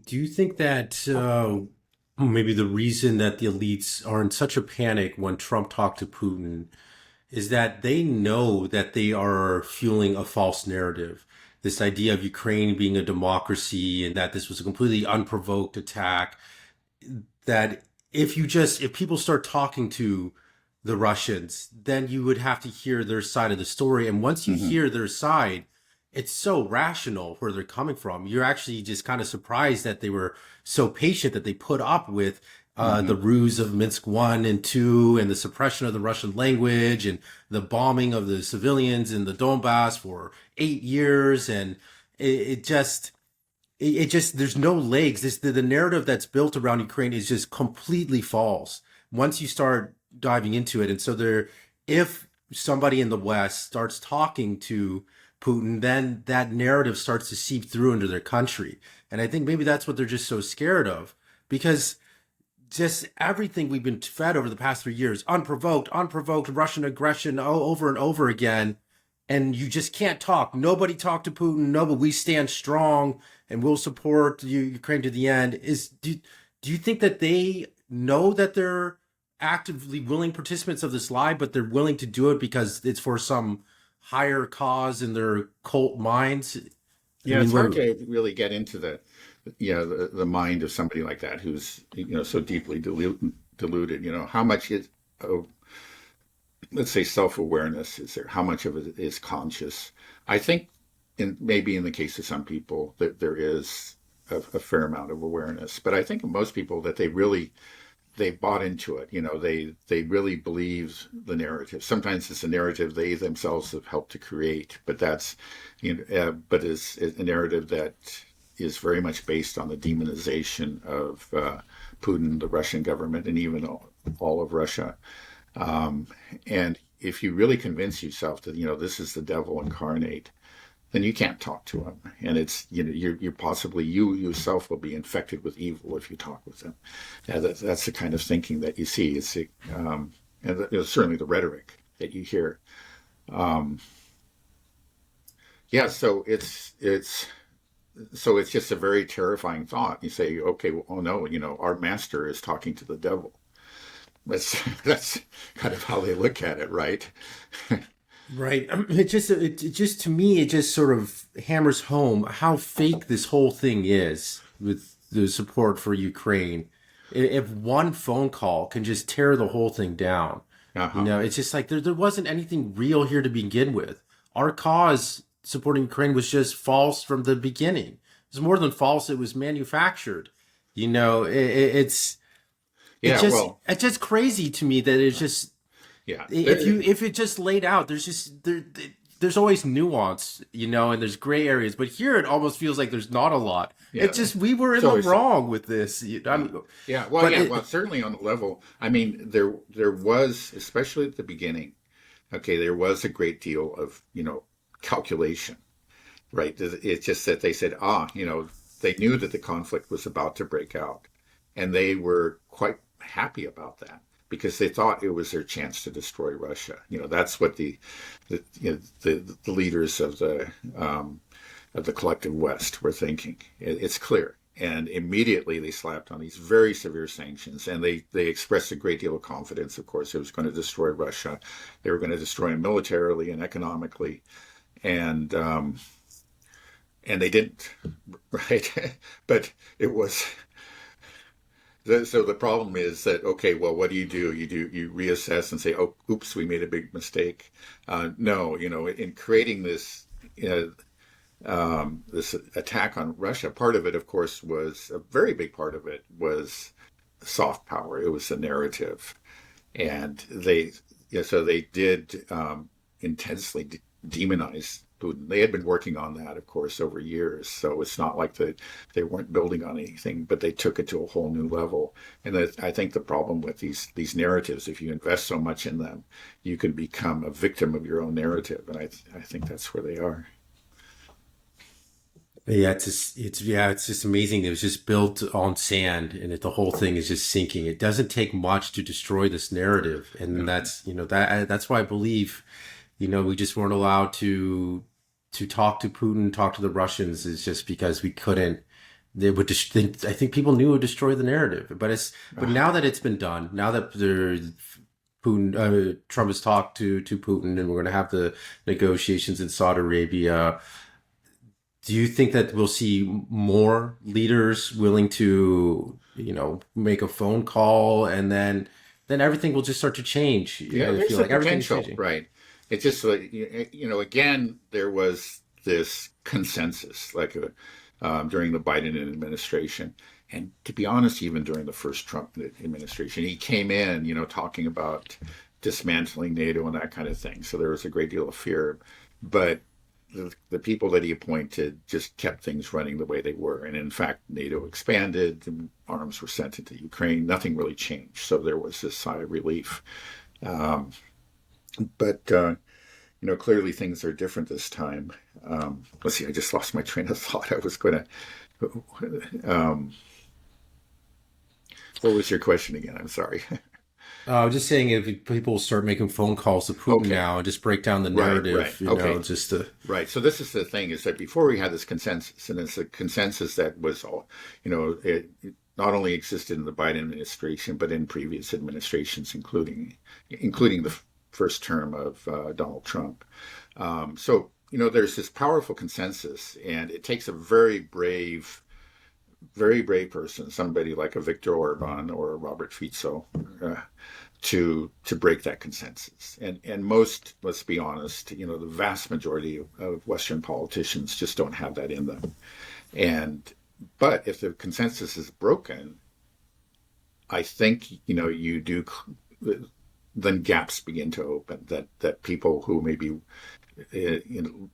Do you think that maybe the reason that the elites are in such a panic when Trump talked to Putin is that they know that they are fueling a false narrative? This idea of Ukraine being a democracy and that this was a completely unprovoked attack. That if people start talking to the Russians, then you would have to hear their side of the story. And once you Hmm. hear their side, it's so rational where they're coming from. You're actually just kind of surprised that they were so patient that they put up with the Hmm. ruse of Minsk 1 and 2 and the suppression of the Russian language and the bombing of the civilians in the Donbass for 8 years. And it just it just there's no legs. The narrative that's built around Ukraine is just completely false once you start diving into it. And so if somebody in the West starts talking to Putin, then that narrative starts to seep through into their country. And I think maybe that's what they're just so scared of, because just everything we've been fed over the past 3 years, unprovoked Russian aggression over and over again. And you just can't talk. Nobody talked to Putin. No, but we stand strong and we'll support Ukraine to the end. Do you think that they know that they're actively willing participants of this lie, but they're willing to do it because it's for some higher cause in their cult minds? I Yeah, mean, it's hard we're to really get into the mind of somebody like that who's so deeply deluded. How much of, let's say, self-awareness is there? How much of it is conscious? I think, maybe in the case of some people, that there is a fair amount of awareness, but I think in most people that they bought into it. They really believe the narrative. Sometimes it's a narrative they themselves have helped to create, but but is a narrative that is very much based on the demonization of Putin, the Russian government, and even all of Russia. And if you really convince yourself that this is the devil incarnate, then you can't talk to him, and it's you're possibly you yourself will be infected with evil if you talk with him. Yeah, that's the kind of thinking that you see. And certainly the rhetoric that you hear. Um, yeah, so it's just a very terrifying thought. You say, okay, well, oh no, our master is talking to the devil. That's kind of how they look at it, right? right. It just to me, it just sort of hammers home how fake this whole thing is with the support for Ukraine. If one phone call can just tear the whole thing down, Uh-huh. it's just like there wasn't anything real here to begin with. Our cause supporting Ukraine was just false from the beginning. It was more than false; it was manufactured. It's Yeah, well, it's just crazy to me that it's just yeah. if it just laid out, there's always nuance, and there's gray areas, but here it almost feels like there's not a lot. Yeah, It's just we were in so the it's wrong with this. yeah, yeah. Well, But yeah. Well, certainly on the level. I mean, there was, especially at the beginning. Okay, there was a great deal of calculation, right? It's just that they said, they knew that the conflict was about to break out, and they were quite happy about that because they thought it was their chance to destroy Russia. That's what the leaders of the collective West were thinking. It's clear. And immediately they slapped on these very severe sanctions, and they expressed a great deal of confidence. Of course, it was going to destroy Russia. They were going to destroy him militarily and economically, and and they didn't, right? But it was so the problem is that, okay, well, what do? You reassess and say, oh, oops, we made a big mistake. No, in creating this attack on Russia, part of it, of course, was a very big part of it was soft power. It was the narrative, and so they did intensely demonize Putin. They had been working on that, of course, over years. So it's not like they weren't building on anything, but they took it to a whole new level. And I think the problem with these narratives, if you invest so much in them, you can become a victim of your own narrative. And I think that's where they are. yeah, it's just amazing. It was just built on sand, and the whole thing is just sinking. It doesn't take much to destroy this narrative, and Yeah. that's why I believe, we just weren't allowed to talk to Putin, talk to the Russians, is just because we couldn't they would just think, I think people knew it would destroy the narrative, but now that it's been done, now that Putin, Trump has talked to Putin, and we're going to have the negotiations in Saudi Arabia. Do you think that we'll see more leaders willing to, make a phone call, and then everything will just start to change? Yeah, I there's feel the like everything's potential, changing. right? It's just like, again, there was this consensus, like during the Biden administration. And to be honest, even during the first Trump administration, he came in, talking about dismantling NATO and that kind of thing. So there was a great deal of fear. But the people that he appointed just kept things running the way they were. And in fact, NATO expanded, and arms were sent into Ukraine. Nothing really changed. So there was this sigh of relief. Um, but clearly things are different this time. Let's see, I just lost my train of thought. I was going to. What was your question again? I'm sorry. I was just saying, if people start making phone calls to Putin Okay. now and just break down the Right, right. narrative, Okay. just to, Right. So this is the thing, is that before we had this consensus, and it's a consensus that was all, it not only existed in the Biden administration, but in previous administrations, including the first term of Donald Trump. So there's this powerful consensus, and it takes a very brave person, somebody like a Viktor Orban or a Robert Fico, to break that consensus. And most, let's be honest, the vast majority of Western politicians just don't have that in them. But if the consensus is broken, I think you do. Then gaps begin to open. That people who maybe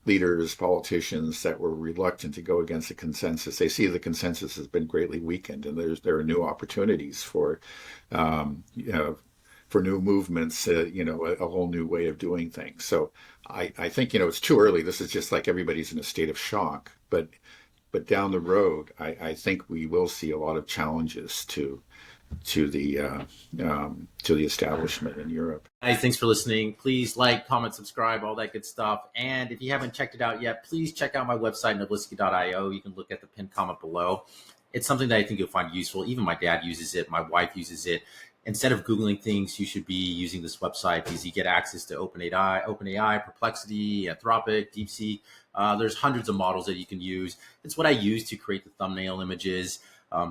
leaders, politicians that were reluctant to go against the consensus, they see the consensus has been greatly weakened, and there are new opportunities um, you know, for new movements, a whole new way of doing things. So I think it's too early. This is just like everybody's in a state of shock, but down the road, I think we will see a lot of challenges to the to the establishment in Europe. Guys, thanks for listening. Please like, comment, subscribe, all that good stuff. And if you haven't checked it out yet, please check out my website, nobliski.io. You can look at the pinned comment below. It's something that I think you'll find useful. Even my dad uses it. My wife uses it. Instead of Googling things, you should be using this website, because you get access to OpenAI, Perplexity, Anthropic, DeepSeek. There's hundreds of models that you can use. It's what I use to create the thumbnail images,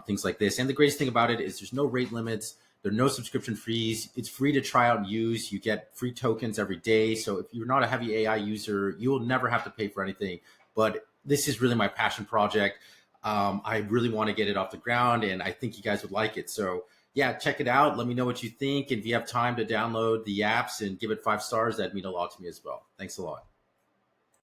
things like this. And the greatest thing about it is there's no rate limits. There are no subscription fees. It's free to try out and use. You get free tokens every day. So if you're not a heavy AI user, you will never have to pay for anything. But this is really my passion project. I really want to get it off the ground, and I think you guys would like it. So yeah, check it out. Let me know what you think. And if you have time to download the apps and give it 5 stars, that'd mean a lot to me as well. Thanks a lot.